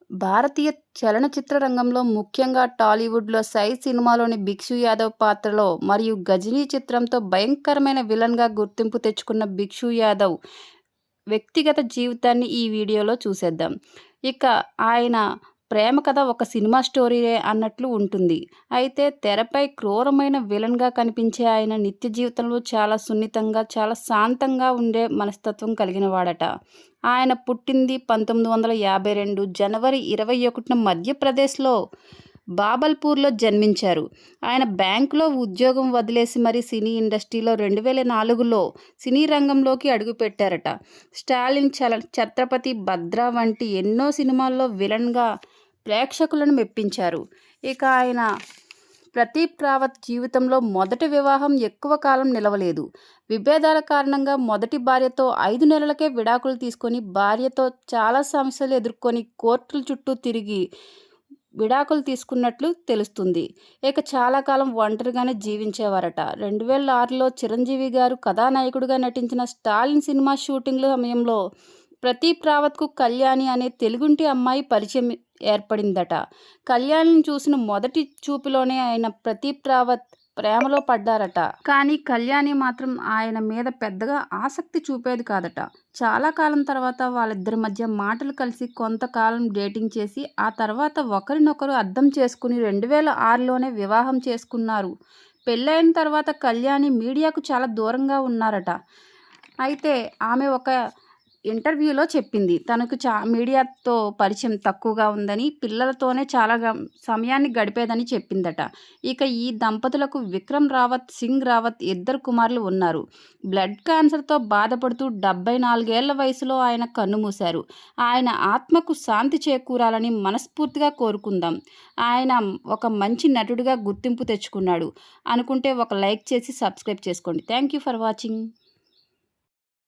భారతీయ చలనచిత్ర రంగంలో ముఖ్యంగా టాలీవుడ్‌లో 'సై' సినిమాలోని భిక్షు యాదవ్ పాత్రలో మరియు 'గజినీ' చిత్రంతో భయంకరమైన విలన్‌గా గుర్తింపు తెచ్చుకున్న భిక్షు యాదవ్ వ్యక్తిగత జీవితాన్ని ఈ వీడియోలో చూసేద్దాం. ఇక ఆయన ప్రేమ కథ ఒక సినిమా స్టోరీయే అన్నట్లు ఉంటుంది. అయితే తెరపై క్రూరమైన విలన్‌గా కనిపించే ఆయన నిత్య జీవితంలో చాలా సున్నితంగా, చాలా శాంతంగా ఉండే మనస్తత్వం కలిగినవాడట. ఆయన పుట్టింది 1952 జనవరి 21న మధ్యప్రదేశ్‌లో బాబల్పూర్‌లో జన్మించారు. ఆయన బ్యాంకులో ఉద్యోగం వదిలేసి మరి సినీ ఇండస్ట్రీలో 2004లో సినీ రంగంలోకి అడుగుపెట్టారట. 'స్టాలిన్', 'ఛత్రపతి', 'భద్ర' వంటి ఎన్నో సినిమాల్లో విలన్‌గా ప్రేక్షకులను మెప్పించారు. ఇక ఆయన ప్రదీప్ రావత్ జీవితంలో మొదటి వివాహం ఎక్కువ కాలం నిలవలేదు. విభేదాల కారణంగా మొదటి భార్యతో 5 నెలలకే విడాకులు తీసుకొని, భార్యతో చాలా సమస్యలు ఎదుర్కొని కోర్టుల చుట్టూ తిరిగి విడాకులు తీసుకున్నట్లు తెలుస్తుంది. ఇక చాలా కాలం ఒంటరిగానే జీవించేవారట. 2006లో చిరంజీవి గారు కథానాయకుడిగా నటించిన 'స్టాలిన్' సినిమా షూటింగ్ల సమయంలో ప్రదీప్ రావత్కు కళ్యాణి అనే తెలుగింటి అమ్మాయి పరిచయం ఏర్పడిందట. కళ్యాణిని చూసిన మొదటి చూపులోనే ఆయన ప్రదీప్ రావత్ ప్రేమలో పడ్డారట. కానీ కళ్యాణి మాత్రం ఆయన మీద పెద్దగా ఆసక్తి చూపేది కాదట. చాలా కాలం తర్వాత వాళ్ళిద్దరి మధ్య మాటలు కలిసి కొంతకాలం డేటింగ్ చేసి, ఆ తర్వాత ఒకరినొకరు అర్థం చేసుకుని 2006లోనే వివాహం చేసుకున్నారు. పెళ్ళైన తర్వాత కళ్యాణి మీడియాకు చాలా దూరంగా ఉన్నారట. అయితే ఆమె ఒక ఇంటర్వ్యూలో చెప్పింది, తనకు మీడియాతో పరిచయం తక్కువగా ఉందని, పిల్లలతోనే చాలా సమయాన్ని గడిపేదని చెప్పిందట. ఇక ఈ దంపతులకు విక్రమ్ రావత్, సింగ్ రావత్ ఇద్దరు కుమారులు ఉన్నారు. బ్లడ్ క్యాన్సర్తో బాధపడుతూ 74 ఏళ్ల వయసులో ఆయన కన్నుమూశారు. ఆయన ఆత్మకు శాంతి చేకూరాలని మనస్ఫూర్తిగా కోరుకుందాం. ఆయన ఒక మంచి నటుడిగా గుర్తింపు తెచ్చుకున్నాడు అనుకుంటే ఒక లైక్ చేసి సబ్స్క్రైబ్ చేసుకోండి. Thank you for watching.